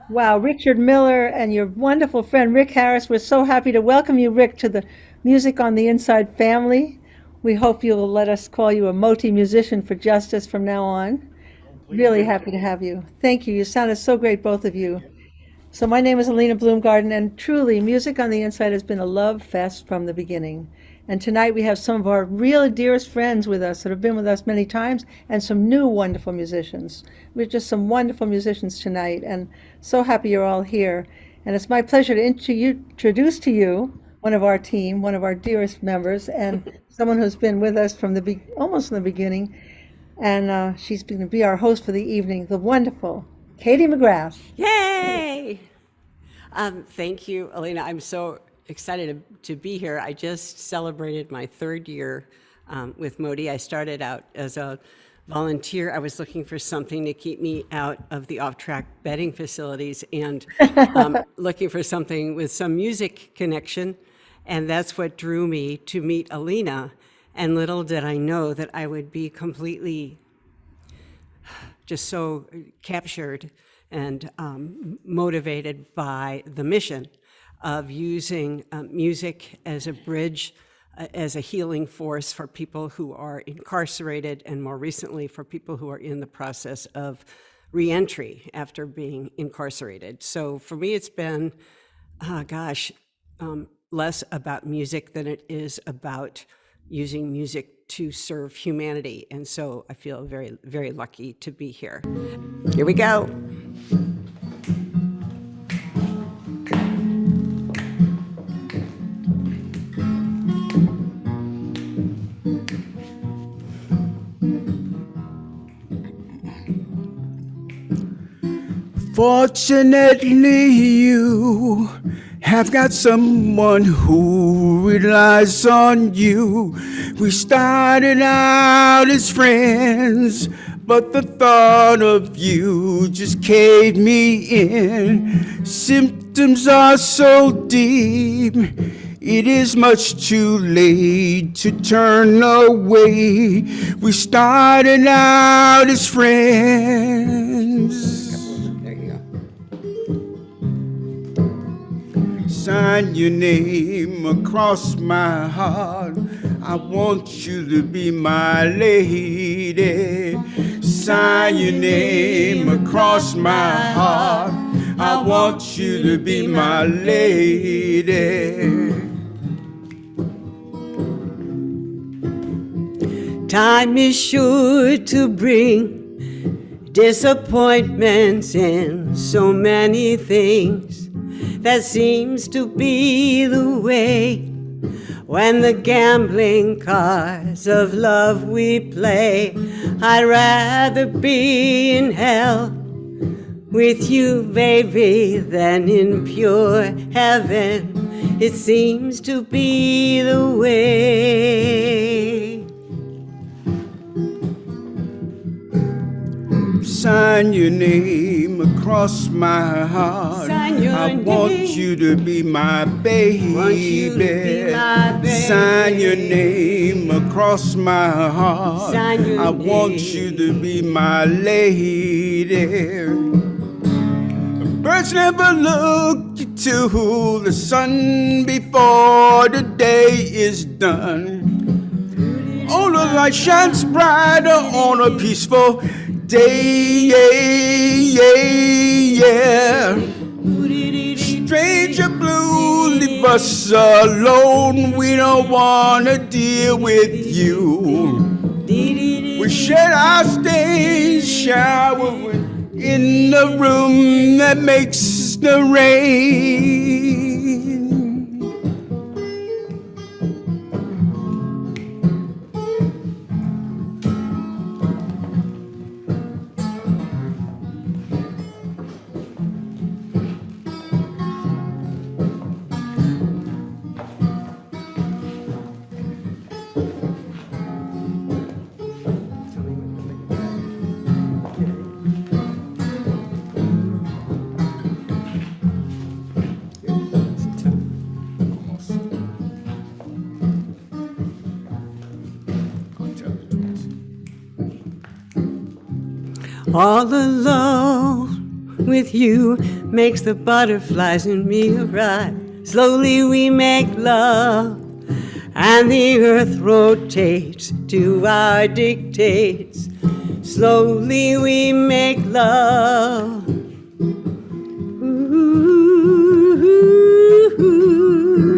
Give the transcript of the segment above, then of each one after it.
Wow, Richard Miller and your wonderful friend Rick Harris. We're so happy to welcome you, Rick, to the Music on the Inside family. We hope you'll let us call you a Moti musician for justice from now on. Really happy to have you. Thank you. You sounded so great, both of you. So my name is Alina Bloomgarden, and truly, Music on the Inside has been a love fest from the beginning. And tonight we have some of our real dearest friends with us that have been with us many times, and some new wonderful musicians. We're just some wonderful musicians tonight, and so happy you're all here. And it's my pleasure to introduce to you one of our team, one of our dearest members, and someone who's been with us from almost from the beginning. And she's going to be our host for the evening, the wonderful Katie McGrath. Yay! Thank you, Alina. I'm so excited to be here. I just celebrated my third year with Modi. I started out as a volunteer. I was looking for something to keep me out of the off-track betting facilities and looking for something with some music connection. And that's what drew me to meet Alina. And little did I know that I would be completely just so captured and motivated by the mission of using music as a bridge, as a healing force for people who are incarcerated, and more recently for people who are in the process of reentry after being incarcerated. So for me, it's been, less about music than it is about using music to serve humanity. And so I feel very, very lucky to be here. Here we go. Fortunately, you have got someone who relies on you. We started out as friends, but the thought of you just caved me in. Symptoms are so deep, it is much too late to turn away. We started out as friends. Sign your name across my heart. I want you to be my lady. Sign your name across my heart. I want you to be my lady. Time is sure to bring disappointments in so many things. That seems to be the way when the gambling cards of love we play. I'd rather be in hell with you, baby, than in pure heaven. It seems to be the way. Sign your name across my heart. I want you to be my baby. Sign your name across my heart. I want you to be my lady. Birds never look to the sun before the day is done. All the light shines brighter on a peaceful day, yeah. Stranger blue, leave us alone. We don't wanna deal with you. We shed our stains, shower in the room that makes the rain. All alone with you, makes the butterflies in me arrive. Slowly we make love, and the earth rotates to our dictates. Slowly we make love.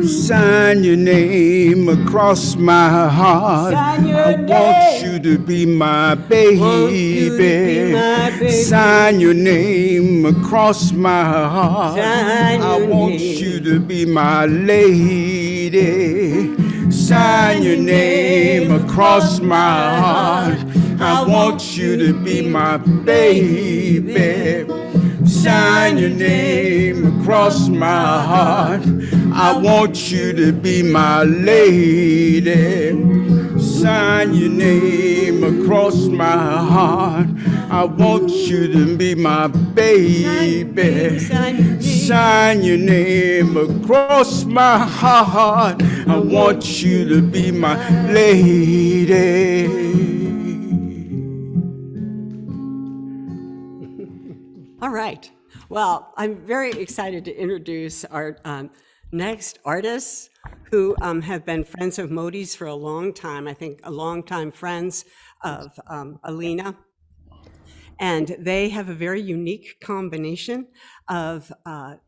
Sign your name across my heart. I want you to be my baby. Sign your name across my heart. I want you to be my lady. Sign your name across my heart. I want you to be my baby. Sign your name across my heart. I want you to be my lady. Sign your name across my heart. I want you to be my baby. Sign your name across my heart. I want you to be my lady. All right. Well, I'm very excited to introduce our next artists who have been friends of Modi's for a long time. I think a long time friends of Alina. And they have a very unique combination of a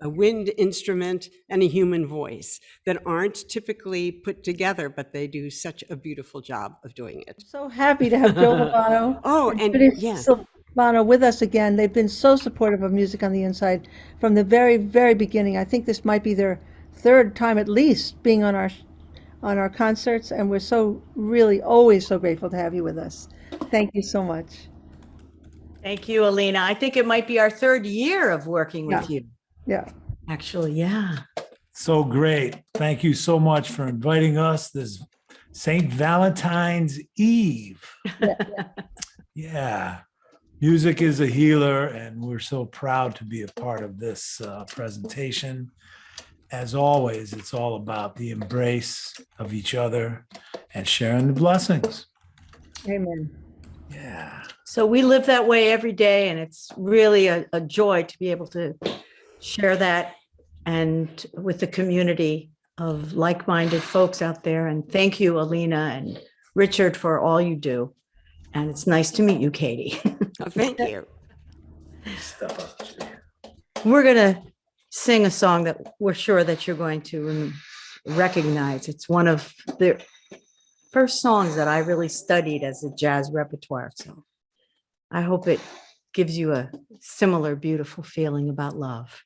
wind instrument and a human voice that aren't typically put together, but they do such a beautiful job of doing it. So happy to have Joe Lovano Oh, and and Judy yeah. Silvano with us again. They've been so supportive of Music on the Inside from the very, very beginning. I think this might be their third time at least being on our concerts, and we're so really always so grateful to have you with us. Thank you so much. Thank you, Alina. I think it might be our third year of working with you. Yeah. Actually, yeah. So great. Thank you so much for inviting us this St. Valentine's Eve. Yeah. Music is a healer, and we're so proud to be a part of this presentation. As always, it's all about the embrace of each other and sharing the blessings. Amen. Yeah. So we live that way every day, and it's really a joy to be able to share that and with the community of like-minded folks out there. And thank you, Alina and Richard, for all you do. And it's nice to meet you, Katie. Oh, thank you. We're going to sing a song that we're sure that you're going to recognize. It's one of the first songs that I really studied as a jazz repertoire. So I hope it gives you a similar beautiful feeling about love.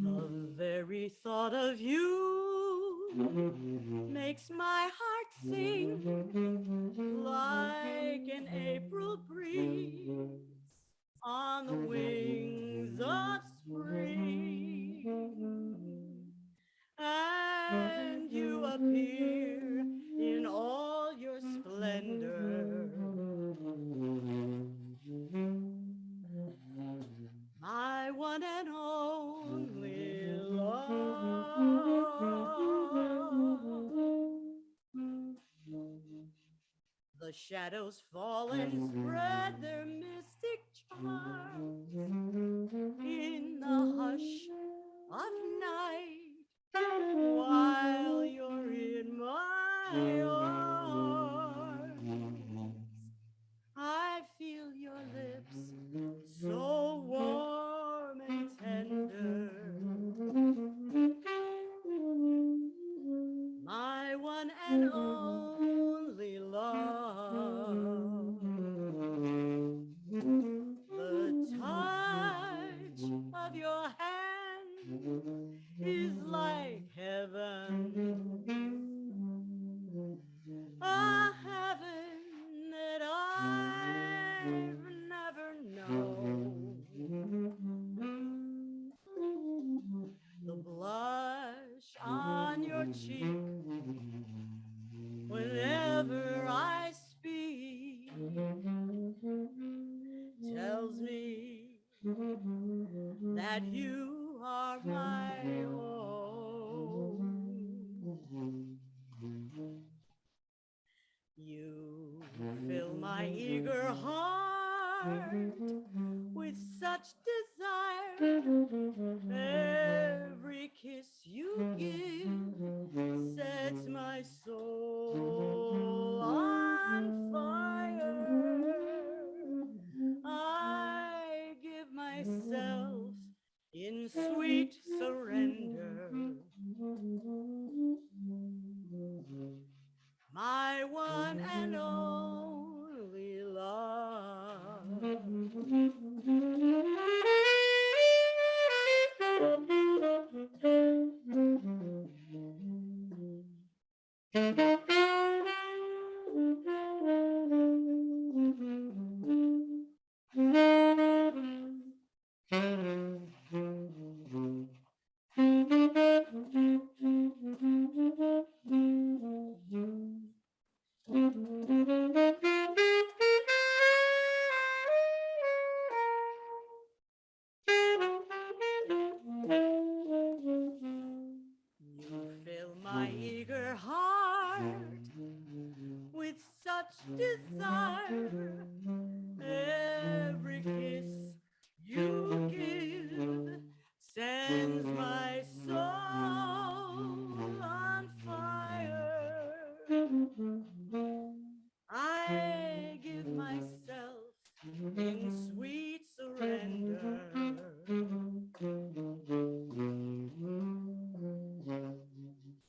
The very thought of you makes my heart sing like an April breeze on the wings of spring. And you appear in all your splendor, my one and only love. The shadows fall and spread their mystic charms in the hush of night, while you're in my arms. I feel your lips so warm and tender, my one and only love. The touch of your hand is like heaven. cheek whenever I speak, tells me that you are my own. You fill my eager heart with such desire. Every kiss you give sets my soul on fire. I give myself in sweet surrender, my one and only love. You fill my eager heart with such desire. Every kiss you give sends my soul on fire. I give myself in sweet surrender,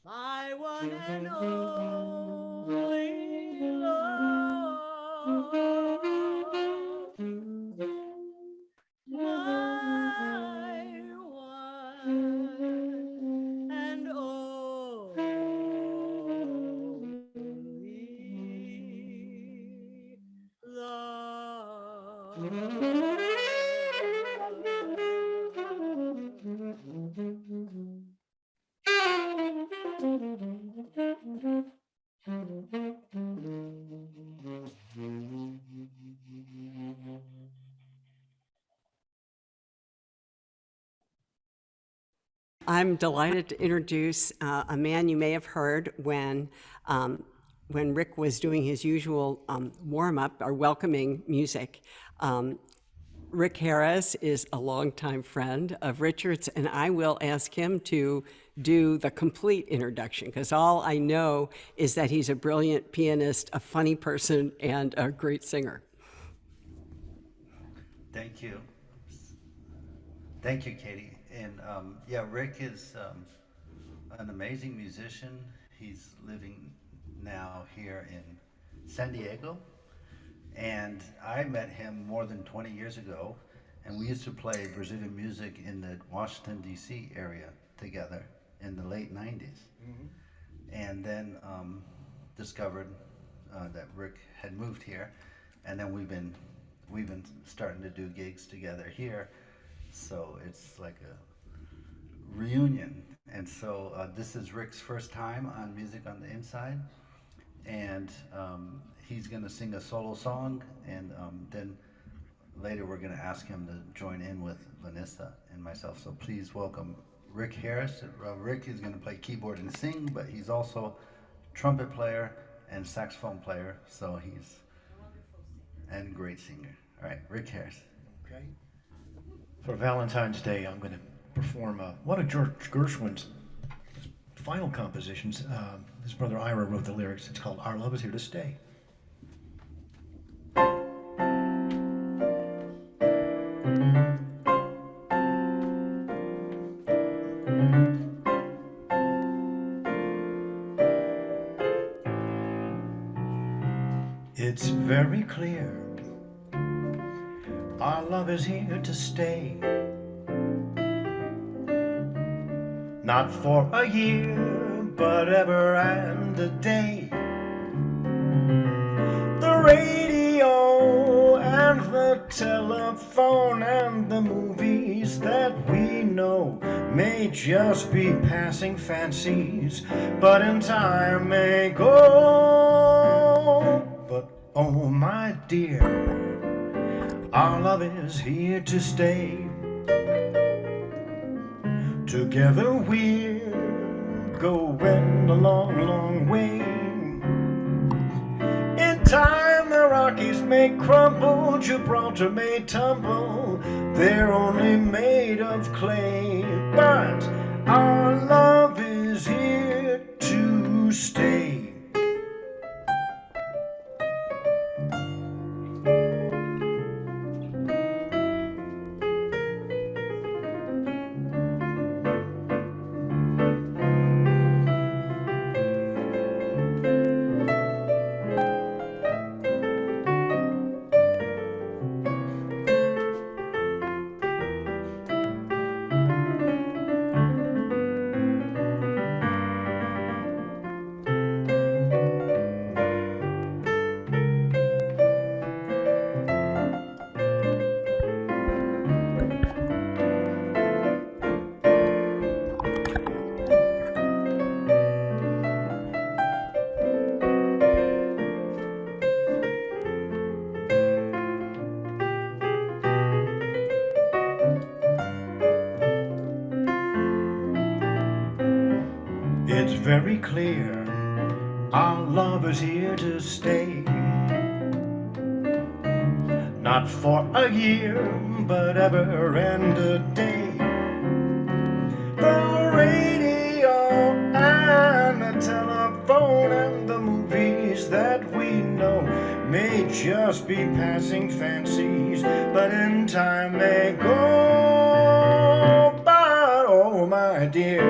my one and only love, my one and only love. I'm delighted to introduce a man you may have heard when Rick was doing his usual warm-up or welcoming music. Rick Harris is a longtime friend of Richard's, and I will ask him to do the complete introduction, because all I know is that he's a brilliant pianist, a funny person, and a great singer. Thank you. Thank you, Katie. And yeah, Rick is an amazing musician. He's living now here in San Diego. And I met him more than 20 years ago, and we used to play Brazilian music in the Washington, D.C. area together in the late 90s. And then discovered that Rick had moved here, and then we've been starting to do gigs together here. So it's like a reunion. And so this is Rick's first time on Music on the Inside, and he's going to sing a solo song, and then later we're going to ask him to join in with Vanessa and myself. So please welcome Rick Harris. Rick is going to play keyboard and sing, but he's also trumpet player and saxophone player, so he's and great singer. All right, Rick Harris. Okay. For Valentine's Day, I'm going to perform one of George Gershwin's final compositions. His brother Ira wrote the lyrics. It's called Our Love Is Here to Stay. It's very clear our love is here to stay. Not for a year, but ever and a day. The radio and the the telephone and the movies that we know may just be passing fancies, but in time may go. But oh my dear, our love is here to stay. Together we're going a long, long way. In time the Rockies may crumble, Gibraltar may tumble, they're only made of clay. But our love is here to stay. It's very clear our love is here to stay. Not for a year, but ever and a day. The radio and the telephone and the movies that we know may just be passing fancies, but in time may go. But oh my dear,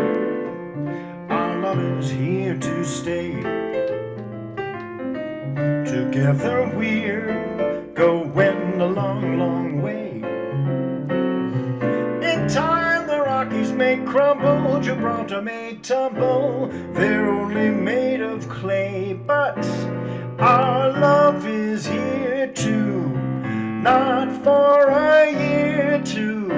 our love is here to stay. Together we're going a long, long way. In time the Rockies may crumble, Gibraltar may tumble, they're only made of clay. But our love is here to, not for a year to.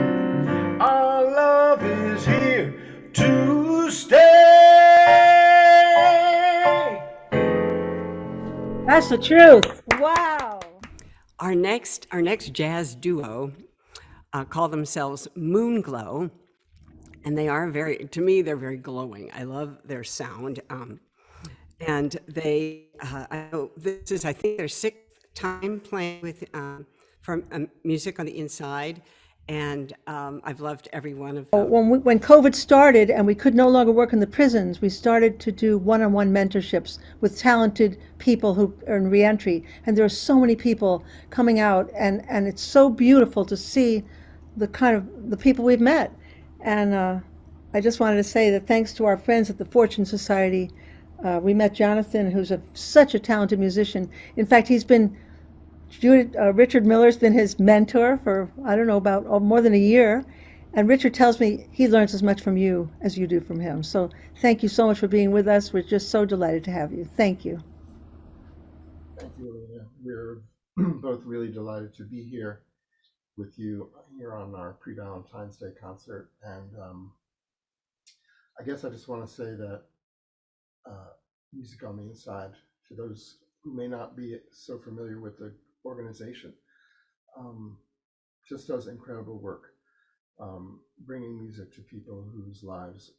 Our love is here to stay. That's the truth. Wow. Our next jazz duo call themselves Moonglow, and they are to me, they're very glowing. I love their sound. And they, I know this is, I think, their sixth time playing with from Music on the Inside, and I've loved every one of them. When COVID started and we could no longer work in the prisons, we started to do one-on-one mentorships with talented people who are in reentry. And there are so many people coming out, and it's so beautiful to see the kind of the people we've met. And I just wanted to say that thanks to our friends at the Fortune Society, we met Jonathan, who's such a talented musician. In fact, Richard Miller's been his mentor for, I don't know, about more than a year. And Richard tells me he learns as much from you as you do from him. So thank you so much for being with us. We're just so delighted to have you. Thank you. Thank you, Alina. We're both really delighted to be here with you here on our pre-Valentine's Day concert. And I guess I just want to say that Music on the Inside, to those who may not be so familiar with the organization, just does incredible work, bringing music to people whose lives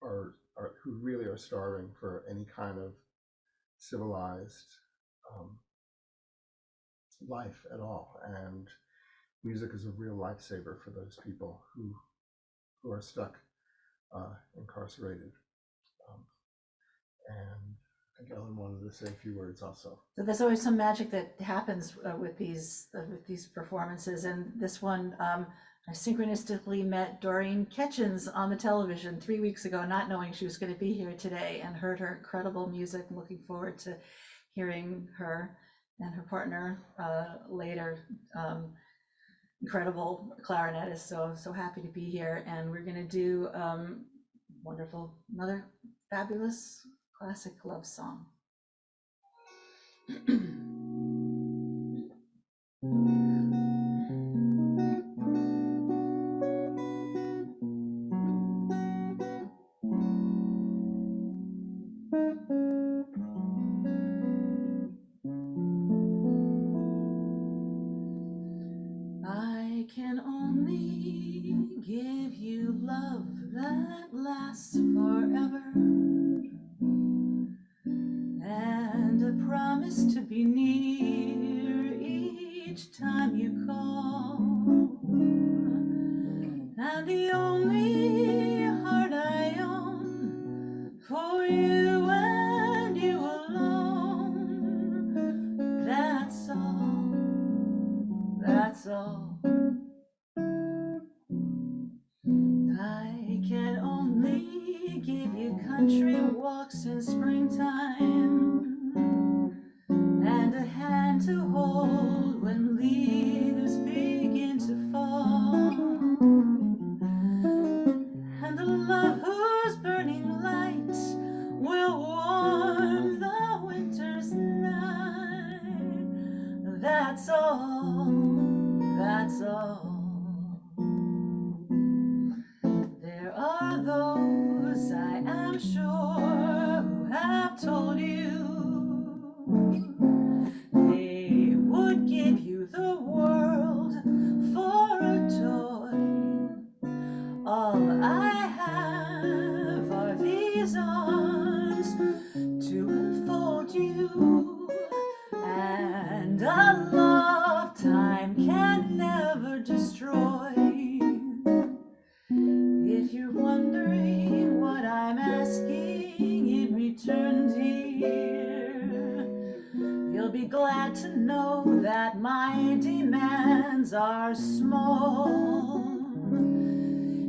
who really are starving for any kind of civilized life at all. And music is a real lifesaver for those people who are stuck incarcerated. And I think Ellen wanted to say a few words also. So there's always some magic that happens with these performances, and this one I synchronistically met Doreen Ketchens on the television 3 weeks ago, not knowing she was going to be here today, and heard her incredible music. I'm looking forward to hearing her and her partner later. Incredible clarinetist, so happy to be here. And we're going to do another fabulous classic love song. I can only give you love that lasts forever, and a promise to be near each time you call. And the only heart I own for you and you alone. That's all, that's all. I can only give you country walks in springtime, and a hand to hold when leaves begin to fall, and a love whose burning light will warm the winter's night. That's all, that's all. There are those, I am sure, who have told you they would give you the world for a toy. All I have are these arms to enfold you, and a lifetime can never destroy. If you're wondering what I'm asking in return, dear, you'll be glad to know that my demands are small.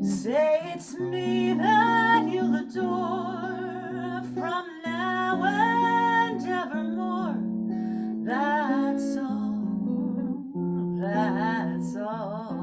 Say it's me that you'll adore from now and evermore. That's all, that's all.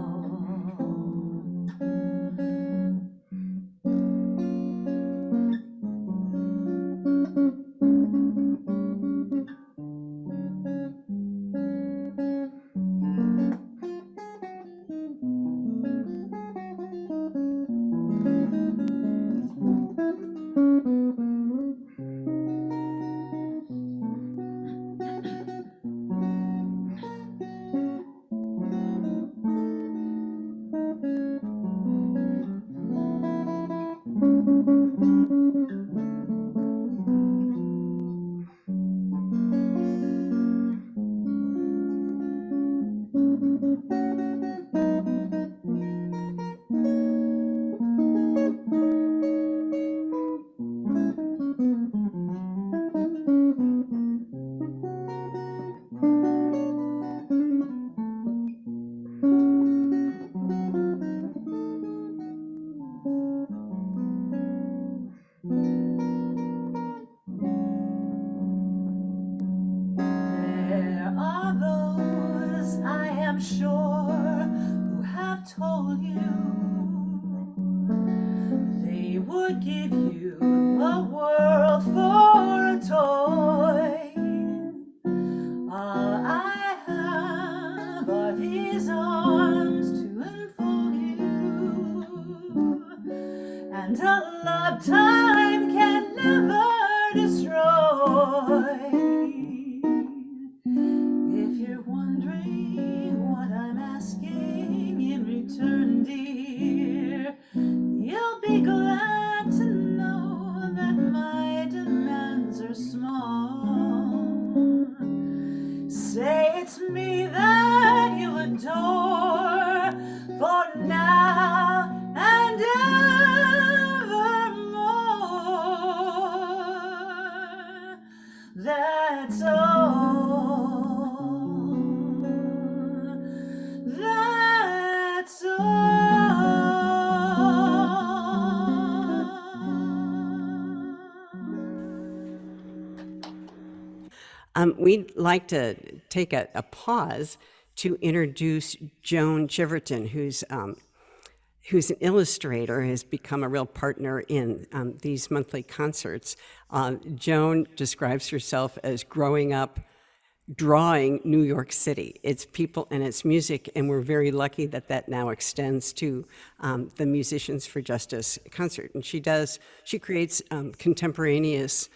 There are those, I am sure, who have told you they would give you the world for a toy. All I have are these arms to enfold you, and a lifetime can never destroy. If you're wondering what I'm asking in return, dear, you'll be glad to know that my demands are small. Say it's me that you adore for now and evermore. That's all. That's We'd like to take a pause to introduce Joan Chiverton, who's an illustrator, has become a real partner in these monthly concerts. Joan describes herself as growing up drawing New York City, its people and its music, and we're very lucky that that now extends to the Musicians for Justice concert. And she creates contemporaneous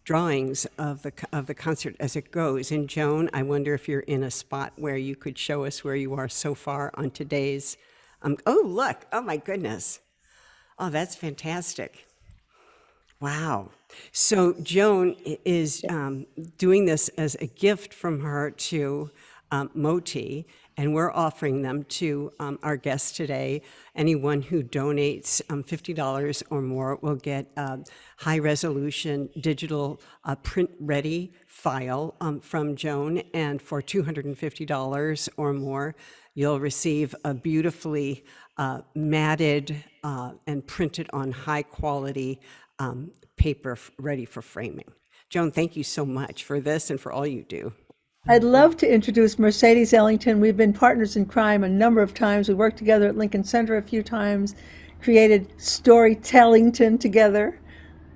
drawings of the concert as it goes. And Joan, I wonder if you're in a spot where you could show us where you are so far on today's. Oh, look! Oh my goodness! Oh, that's fantastic! Wow. So Joan is doing this as a gift from her to Moti, and we're offering them to our guests today. Anyone who donates $50 or more will get a high-resolution digital print-ready file from Joan, and for $250 or more, you'll receive a beautifully matted and printed on high-quality paper ready for framing. Joan, thank you so much for this and for all you do. I'd love to introduce Mercedes Ellington. We've been partners in crime a number of times. We worked together at Lincoln Center a few times, created Storytellington together.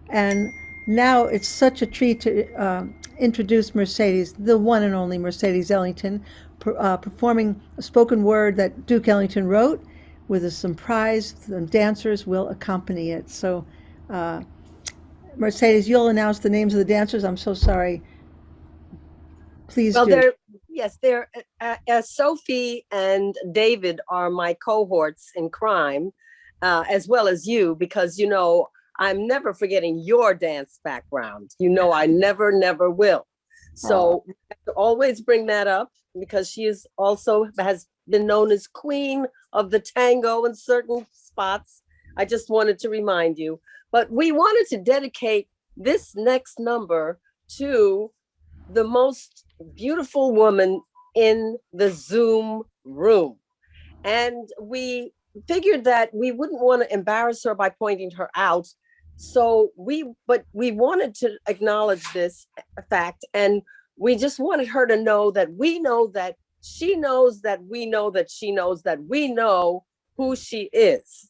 And now it's such a treat to introduce Mercedes, the one and only Mercedes Ellington, performing a spoken word that Duke Ellington wrote with some prize. The dancers will accompany it. So Mercedes, you'll announce the names of the dancers. I'm so sorry. Please well, do. They're Sophie and David are my cohorts in crime, as well as you, because, you know, I'm never forgetting your dance background. You know, I never will. So we have to always bring that up because she is also has been known as queen of the tango in certain spots. I just wanted to remind you. But we wanted to dedicate this next number to the most beautiful woman in the Zoom room. And we figured that we wouldn't want to embarrass her by pointing her out. But we wanted to acknowledge this fact. And we just wanted her to know that we know that she knows that we know that she knows that we know who she is.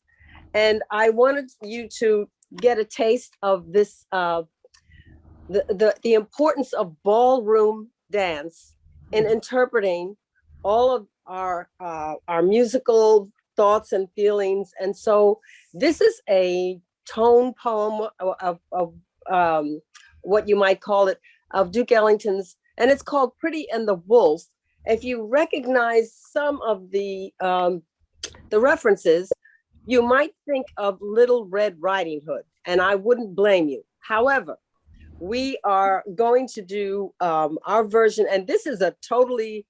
And I wanted you to get a taste of this, the importance of ballroom dance in interpreting all of our musical thoughts and feelings. And so this is a tone poem of what you might call it, of Duke Ellington's, and it's called Pretty and the Wolf. If you recognize some of the references, you might think of Little Red Riding Hood, and I wouldn't blame you. However, we are going to do our version, and this is a totally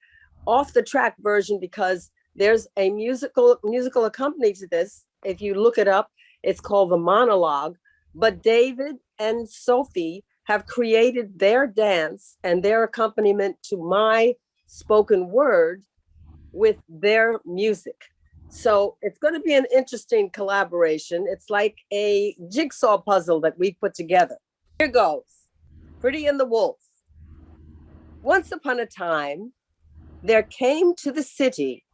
off the track version because there's a musical accompaniment to this. If you look it up, it's called The Monologue. But David and Sophie have created their dance and their accompaniment to my spoken word with their music. So it's going to be an interesting collaboration. It's like a jigsaw puzzle that we put together. Here goes. Pretty and the Wolf. Once upon a time, there came to the city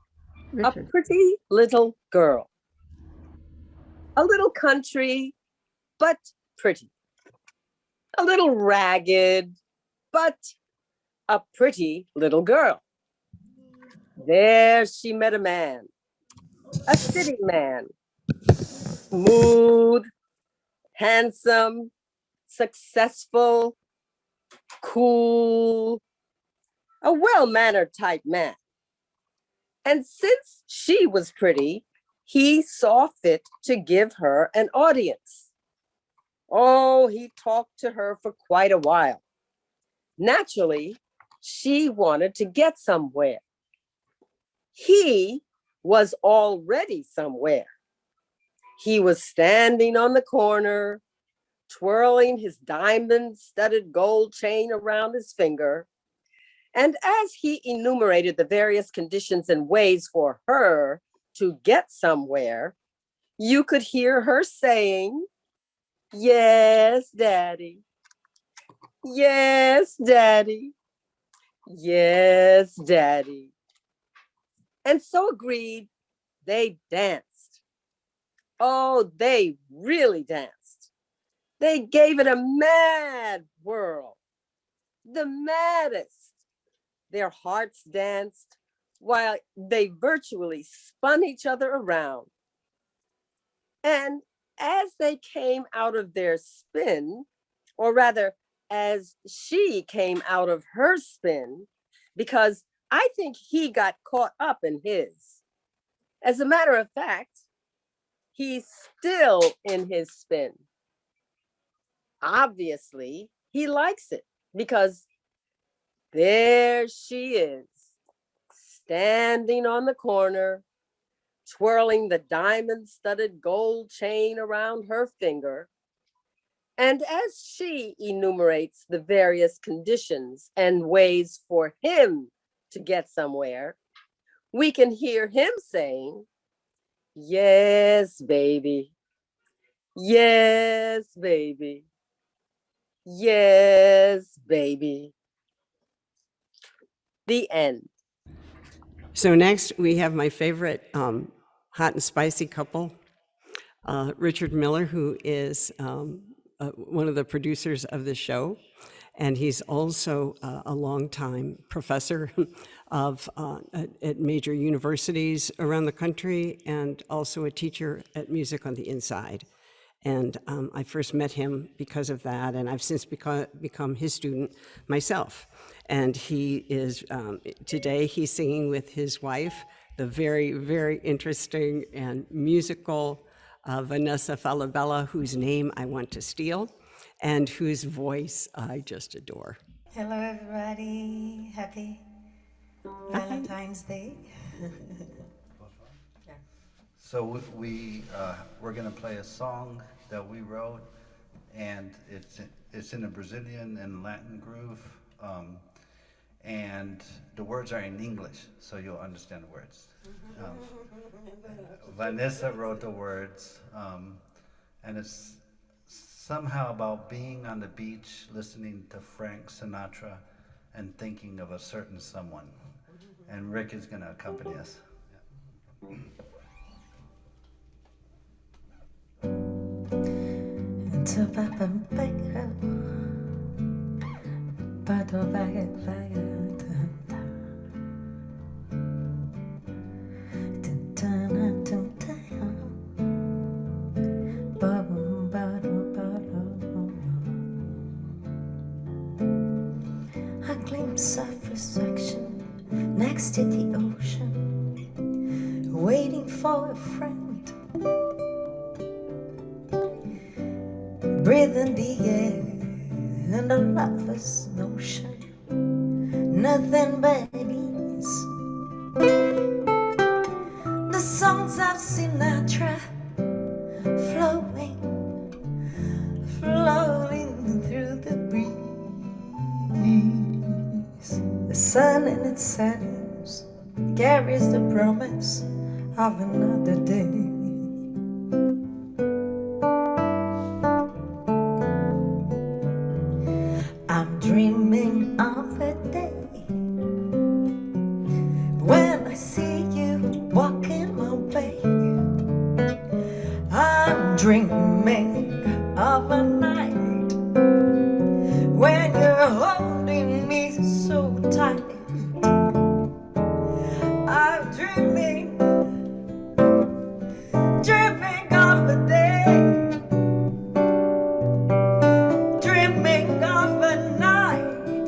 a pretty little girl. A little country, but pretty. A little ragged, but a pretty little girl. There she met a man, a city man, smooth, handsome, successful, cool, a well-mannered type man. And since she was pretty, he saw fit to give her an audience. Oh, he talked to her for quite a while. Naturally, she wanted to get somewhere. He was already somewhere. He was standing on the corner, twirling his diamond-studded gold chain around his finger. And as he enumerated the various conditions and ways for her to get somewhere, you could hear her saying, "Yes, Daddy. Yes, Daddy. Yes, Daddy." And so agreed, they danced. Oh, they really danced. They gave it a mad whirl, the maddest. Their hearts danced while they virtually spun each other around. And as they came out of their spin, or rather, as she came out of her spin, because I think he got caught up in his. As a matter of fact, he's still in his spin. Obviously, he likes it because there she is, standing on the corner, twirling the diamond-studded gold chain around her finger. And as she enumerates the various conditions and ways for him to get somewhere, we can hear him saying, "Yes, baby. Yes, baby. Yes, baby." The end. So next, we have my favorite hot and spicy couple, Richard Miller, who is one of the producers of the show. And he's also a longtime professor at major universities around the country, and also a teacher at Music on the Inside. And I first met him because of that, and I've since become his student myself. And he is, today he's singing with his wife, the very, very interesting and musical Vanessa Falabella, whose name I want to steal, and whose voice I just adore. Hello, everybody. Happy Valentine's Day. So we're going to play a song that we wrote, and it's in a Brazilian and Latin groove, and the words are in English, so you'll understand the words. Vanessa wrote the words, and it's somehow about being on the beach, listening to Frank Sinatra, and thinking of a certain someone. And Rick is going to accompany us. A glimpse of reflection next to the ocean, waiting for a friend. Breathing the air and a lover's notion, nothing but ease. The songs of Sinatra flowing, floating through the breeze. The sun in its sands carries the promise of another day. I'm dreaming of a day when I see you walking my way. I'm dreaming of a night when you're holding me so tight. I'm dreaming, dreaming of a day, dreaming of a night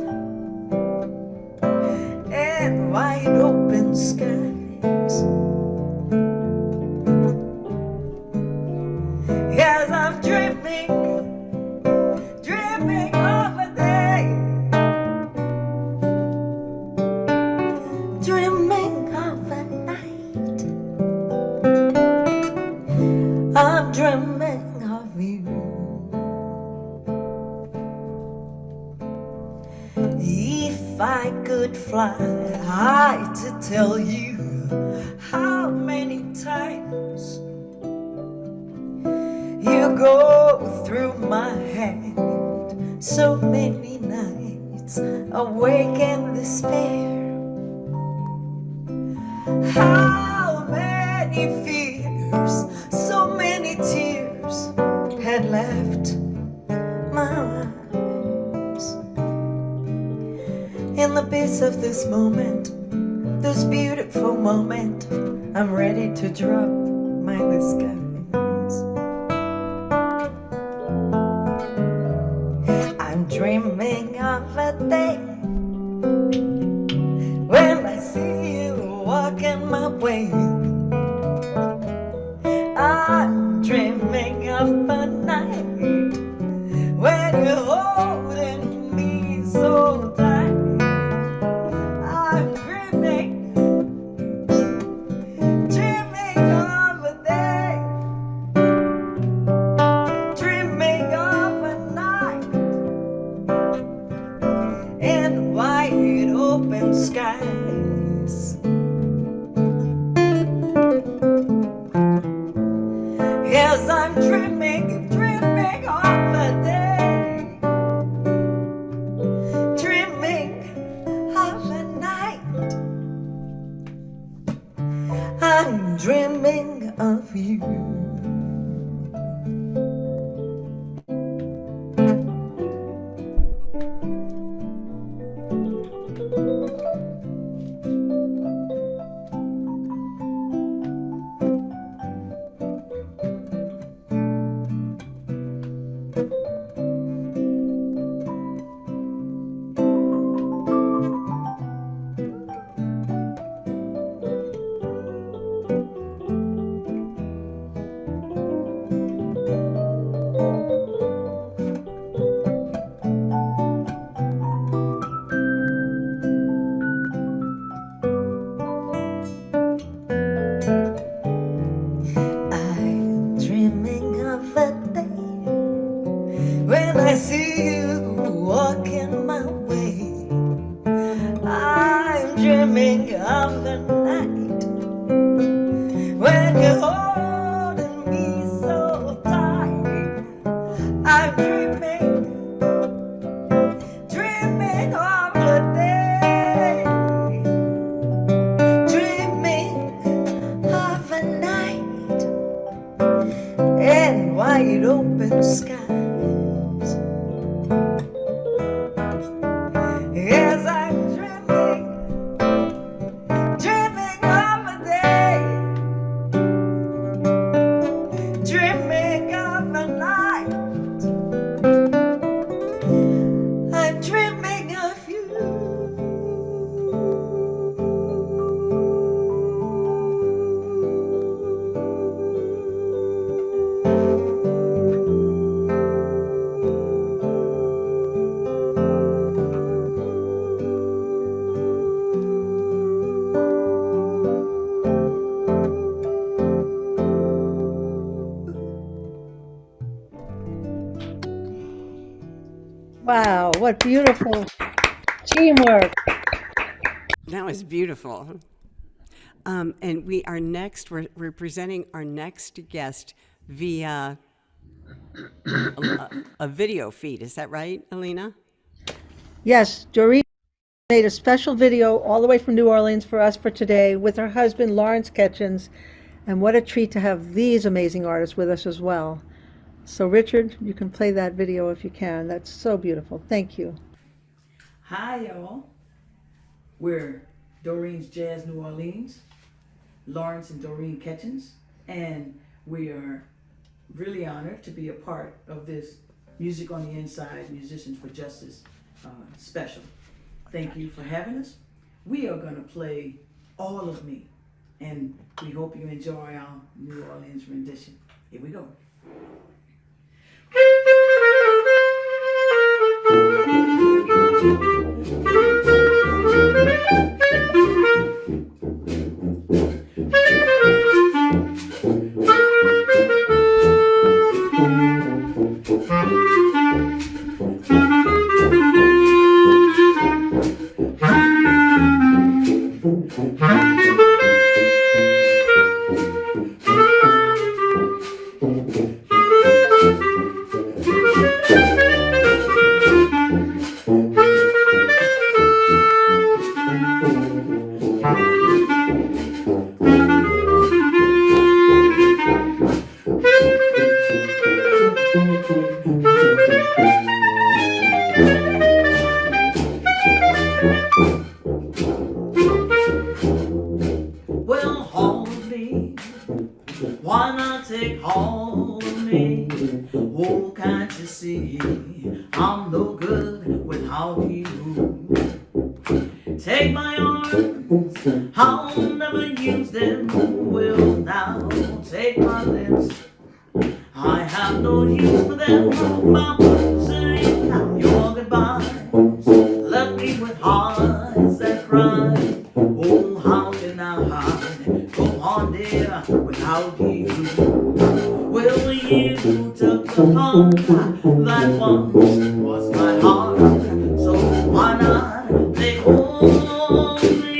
and wide open skies. Yes, I'm dreaming, dreaming of a day, dreaming of a night. I'm dreaming of you. If I could fly high to tell you how many times you go through my head, so many nights awake in despair. How many fears, so many tears had left my eyes. In the peace of this moment, this beautiful moment, I'm ready to drop my disguise. I'm dreaming of a day when I see you walking my way. I'm dreaming of a night when you're holding me so tight. I'm dreaming, dreaming of a day, dreaming of a night in wide open skies. Yes, I'm dreaming, dreaming of a day, dreaming of a night. I'm dreaming of you. I'm dreaming of a day when I see you walking my way. I'm dreaming of a night when you're holding me so tight. I'm dreaming, dreaming of a day, dreaming of a night in wide open skies. Yes, I'm dreaming, dreaming of a day, dreaming of a night. I'm dreaming of you. Wow, what beautiful teamwork. That was beautiful. And we're presenting our next guest via a video feed. Is that right, Alina? Yes, Doreen made a special video all the way from New Orleans for us for today with her husband, Lawrence Ketchens. And what a treat to have these amazing artists with us as well. So, Richard, you can play that video if you can. That's so beautiful. Thank you. Hi, y'all. We're Doreen's Jazz New Orleans, Lawrence and Doreen Ketchens, and we are really honored to be a part of this Music on the Inside Musicians for Justice special. Thank you for having us. We are going to play All of Me, and we hope you enjoy our New Orleans rendition. Here we go. I'm no good without you. Take my arms, I'll never use them. Will now take my lips, I have no use for them. My words ain't your goodbyes left me with hearts that cry. Oh, how can I hide? Go on, dear, without you. Will you took the part that once was my heart? So why not take hold of me?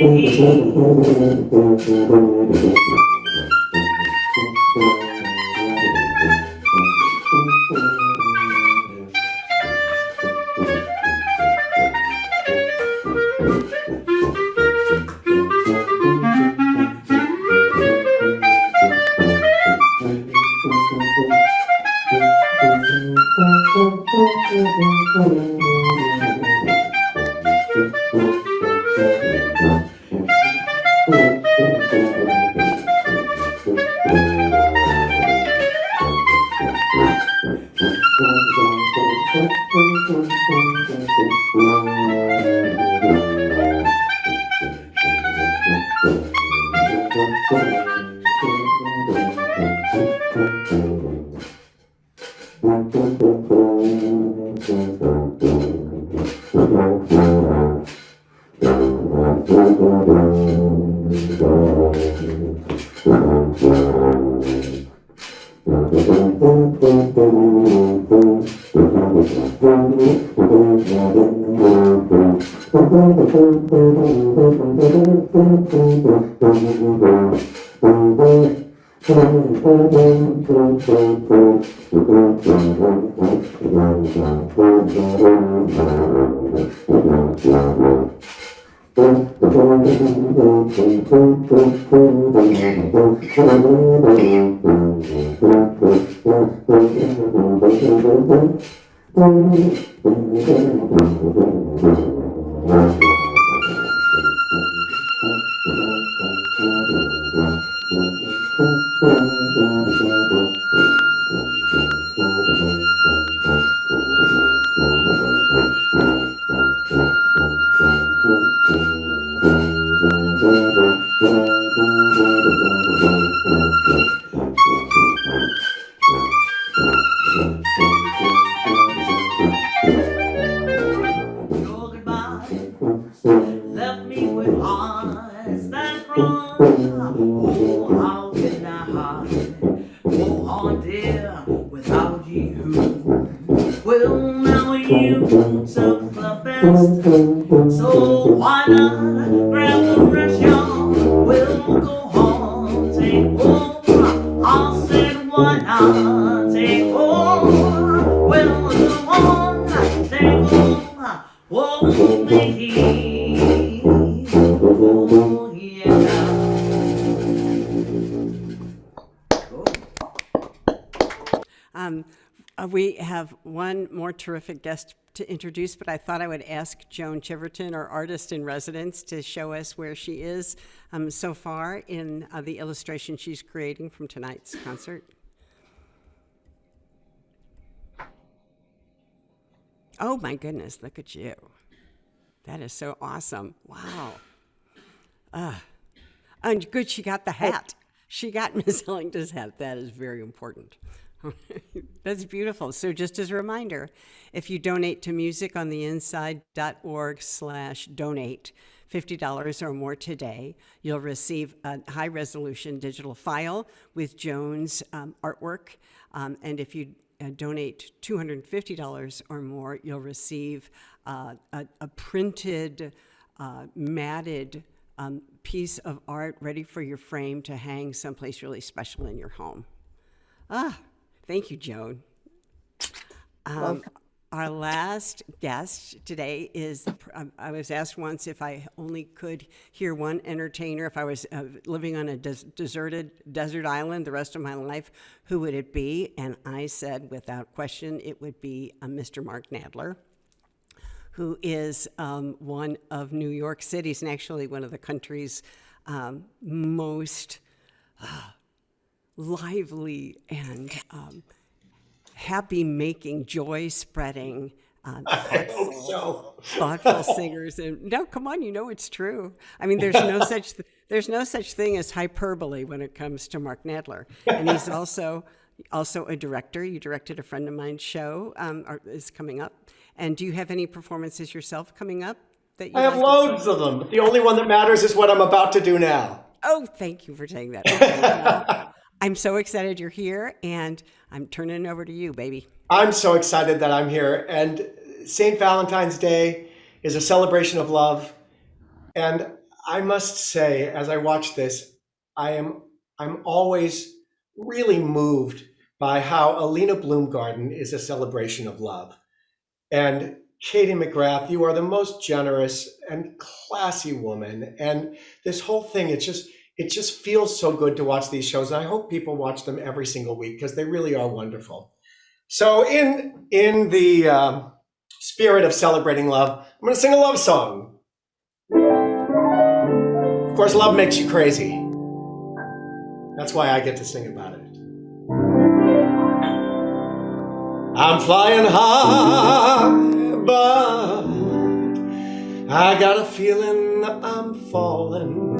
Your goodbye left me with hearts that cry. Oh, how can I hide? Oh, on, dear, without you. Well, now you took the best, so why not grab the rest, y'all? We'll go on, take over. I said, why not take over? We'll go on, take over. Whoa, me. Oh, yeah. We have one more terrific guest to introduce, but I thought I would ask Joan Chiverton, our artist in residence, to show us where she is so far in the illustration she's creating from tonight's concert. Oh my goodness, look at you. That is so awesome. Wow. And good, she got the hat. She got Miss Ellington's hat. That is very important. That's beautiful. So just as a reminder, if you donate to musiconyounside.org/donate $50 or more today, you'll receive a high-resolution digital file with Joan's artwork. And if you donate $250 or more, you'll receive a printed, matted piece of art ready for your frame to hang someplace really special in your home. Thank you, Joan. Our last guest today is, I was asked once if I only could hear one entertainer, if I was living on a deserted desert island the rest of my life, who would it be? And I said, without question, it would be Mr. Mark Nadler, who is one of New York City's, and actually one of the country's most lively and happy-making, joy-spreading I hope so. thoughtful singers. And no, come on, you know it's true. I mean, there's no such thing as hyperbole when it comes to Mark Nadler, and he's also a director. You directed a friend of mine's show is coming up. And do you have any performances yourself coming up that you? I have loads of them. The only one that matters is what I'm about to do now. Oh, thank you for saying that. Okay, well, I'm so excited you're here, and I'm turning it over to you, baby. I'm so excited that I'm here. And St. Valentine's Day is a celebration of love. And I must say, as I watch this, I'm always really moved by how Alina Bloomgarden is a celebration of love. And Katie McGrath, you are the most generous and classy woman. And this whole thing, it just feels so good to watch these shows. And I hope people watch them every single week because they really are wonderful. So in the spirit of celebrating love, I'm going to sing a love song. Of course, love makes you crazy. That's why I get to sing about it. I'm flying high, but I got a feeling I'm falling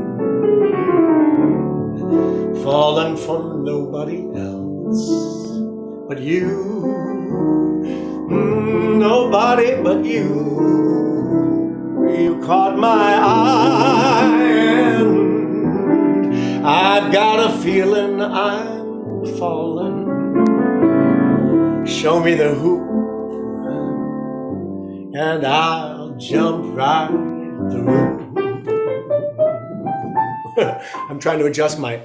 for nobody else but you. Nobody but you. You caught my eye, and I've got a feeling I'm falling. Show me the hoop, and I'll jump right through. I'm trying to adjust my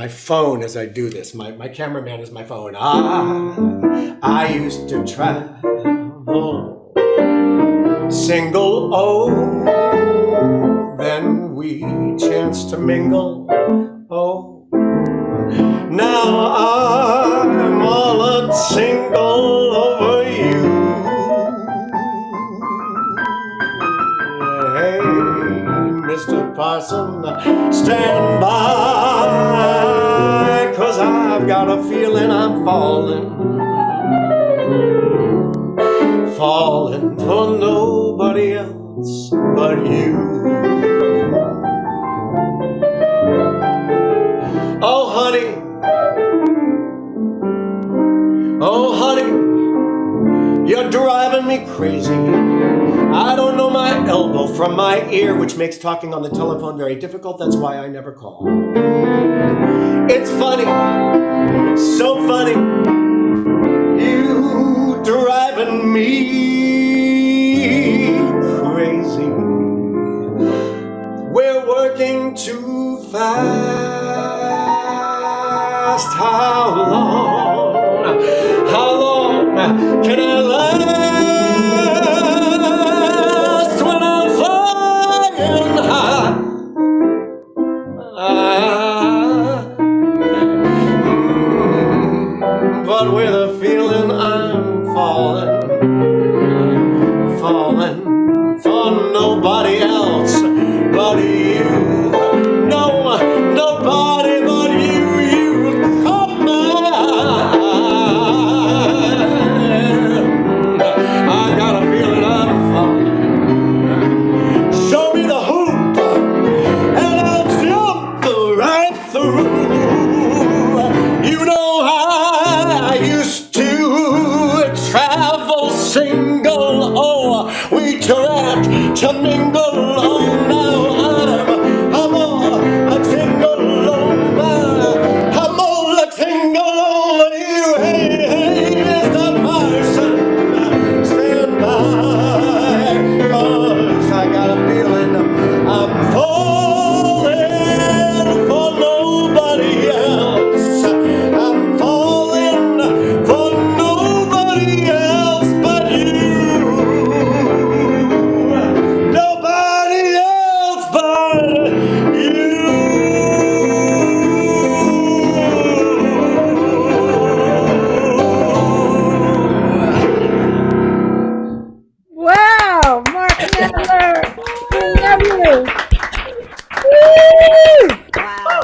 phone as I do this. My cameraman is my phone. I used to travel single, oh, then we chanced to mingle, oh. Now I'm all single over you. Hey, Mr. Parson, stand by, 'cause I've got a feeling I'm falling for nobody else but you. Oh, honey, you're driving me crazy. I don't know my elbow from my ear, which makes talking on the telephone very difficult. That's why I never call. It's funny, so funny, you driving me crazy. We're working too fast. How long can I last when I'm flying high? But with a feeling I'm falling for nobody else but you. No, nobody but you. You caught my eye. I got a feeling I'm falling. Show me the hoop, and I'll jump right through. You know I used to travel single. Oh, we tried to mingle. Oh, now I'm all a tingle over. I'm all a tingle over you. Hey, Mr. Parson, stand by, 'cause I got a feeling I'm falling for nobody else. I'm falling for nobody else but you. Nobody else but you. Wow, Mark Nadler, we love you. Woo! Wow.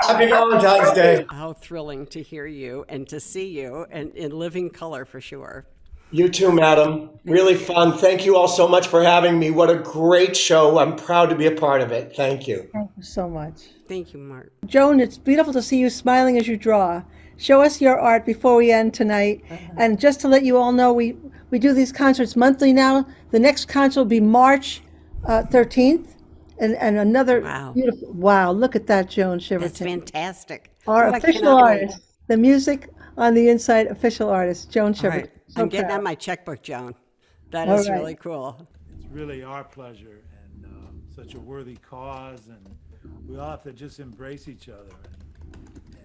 Happy Valentine's Day. How thrilling to hear you and to see you and in living color for sure. You too, madam. Really fun. Thank you all so much for having me. What a great show. I'm proud to be a part of it. Thank you. Thank you so much. Thank you, Mark. Joan, it's beautiful to see you smiling as you draw. Show us your art before we end tonight. And just to let you all know, we do these concerts monthly now. The next concert will be March 13th. And another Wow. beautiful, wow, look at that, Joan That's Chiverton. fantastic. Our Oh, I official cannot wait. artist, the music on the inside official artist, Joan All Chiverton. right. So I'm getting proud. out my checkbook, Joan. That All is right. really cool. It's really our pleasure and such a worthy cause. And we all have to just embrace each other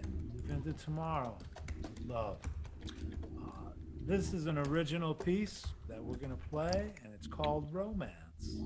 and move into tomorrow with love. This is an original piece that we're going to play, and it's called Romance.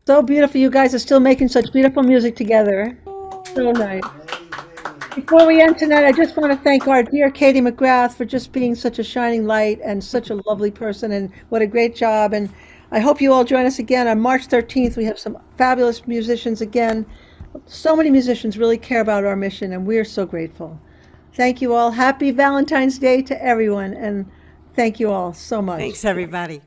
So beautiful. You guys are still making such beautiful music together. So nice. Before we end tonight, I just want to thank our dear Katie McGrath for just being such a shining light and such a lovely person, and what a great job. And I hope you all join us again on March 13th. We have some fabulous musicians again. So many musicians really care about our mission, and we're so grateful. Thank you all. Happy Valentine's Day to everyone, and thank you all so much. Thanks, everybody.